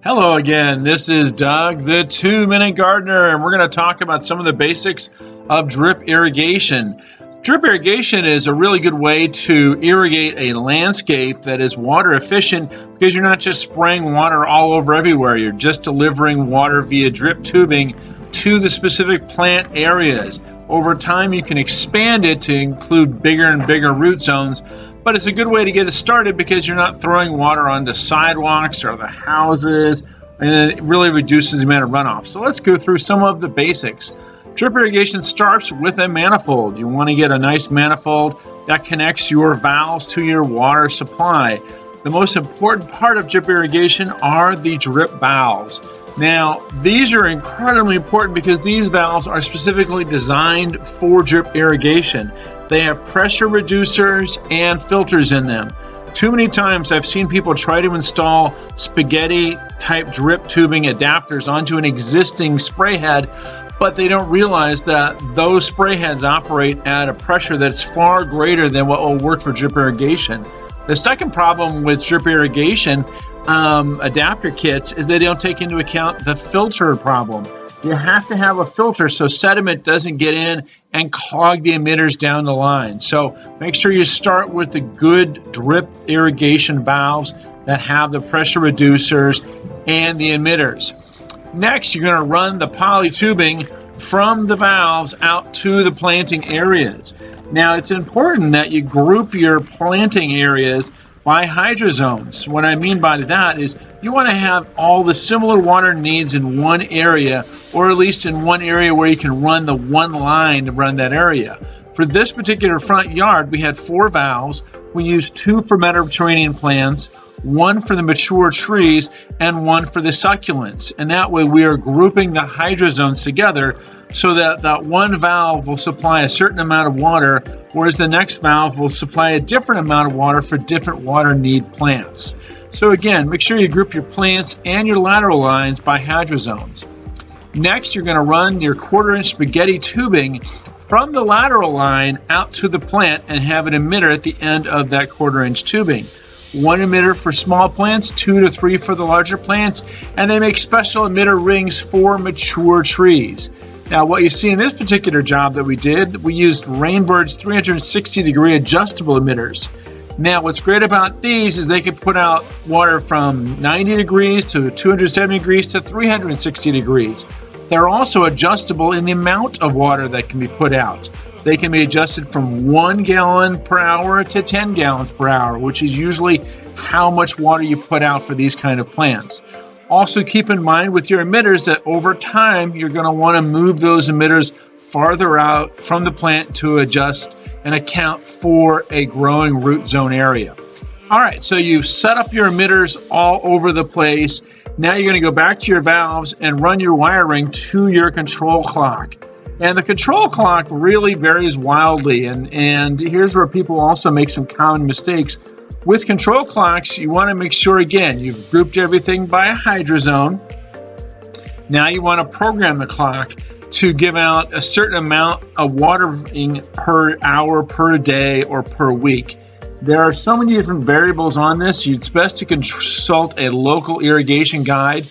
Hello again, this is Doug, the 2-Minute Gardener, and we're going to talk about some of the basics of drip irrigation. Drip irrigation is a really good way to irrigate a landscape that is water efficient because you're not just spraying water all over everywhere, you're just delivering water via drip tubing to the specific plant areas. Over time you can expand it to include bigger and bigger root zones, but it's a good way to get it started because you're not throwing water onto sidewalks or the houses, and it really reduces the amount of runoff. So let's go through some of the basics. Drip irrigation starts with a manifold. You want to get a nice manifold that connects your valves to your water supply. The most important part of drip irrigation are the drip valves. Now, these are incredibly important because these valves are specifically designed for drip irrigation. They have pressure reducers and filters in them. Too many times I've seen people try to install spaghetti type drip tubing adapters onto an existing spray head, but they don't realize that those spray heads operate at a pressure that's far greater than what will work for drip irrigation. The second problem with drip irrigation adapter kits is they don't take into account the filter problem. You have to have a filter so sediment doesn't get in and clog the emitters down the line. So make sure you start with the good drip irrigation valves that have the pressure reducers and the emitters. Next, you're going to run the poly tubing from the valves out to the planting areas. Now, it's important that you group your planting areas by hydrozones. What I mean by that is you want to have all the similar water needs in one area, or at least in one area where you can run the one line to run that area. For this particular front yard, we had 4 valves. We used 2 for Mediterranean plants, 1 for the mature trees, and 1 for the succulents. And that way we are grouping the hydrozones together so that that one valve will supply a certain amount of water, whereas the next valve will supply a different amount of water for different water need plants. So again, make sure you group your plants and your lateral lines by hydrozones. Next, you're going to run your 1/4-inch spaghetti tubing from the lateral line out to the plant and have an emitter at the end of that 1/4-inch tubing. 1 emitter for small plants, 2 to 3 for the larger plants, and they make special emitter rings for mature trees. Now, what you see in this particular job that we did, we used Rainbird's 360-degree adjustable emitters. Now, what's great about these is they can put out water from 90 degrees to 270 degrees to 360 degrees. They're also adjustable in the amount of water that can be put out. They can be adjusted from 1 gallon per hour to 10 gallons per hour, which is usually how much water you put out for these kind of plants. Also keep in mind with your emitters that over time you're going to want to move those emitters farther out from the plant to adjust and account for a growing root zone area. All right, so you've set up your emitters all over the place. Now you're going to go back to your valves and run your wiring to your control clock. And the control clock really varies wildly, and here's where people also make some common mistakes. With control clocks, you want to make sure, again, you've grouped everything by a hydrozone. Now you want to program the clock to give out a certain amount of watering per hour, per day, or per week. There are so many different variables on this. It's best to consult a local irrigation guide.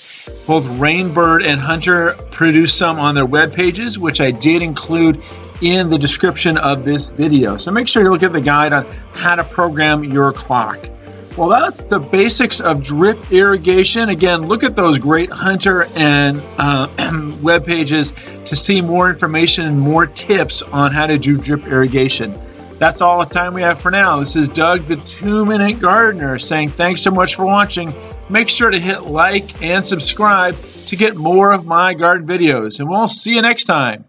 Both Rainbird and Hunter produce some on their web pages, which I did include in the description of this video. So make sure you look at the guide on how to program your clock. Well, that's the basics of drip irrigation. Again, look at those great Hunter and web pages to see more information and more tips on how to do drip irrigation. That's all the time we have for now. This is Doug, the 2-Minute Gardener, saying thanks so much for watching. Make sure to hit like and subscribe to get more of my garden videos, and we'll see you next time.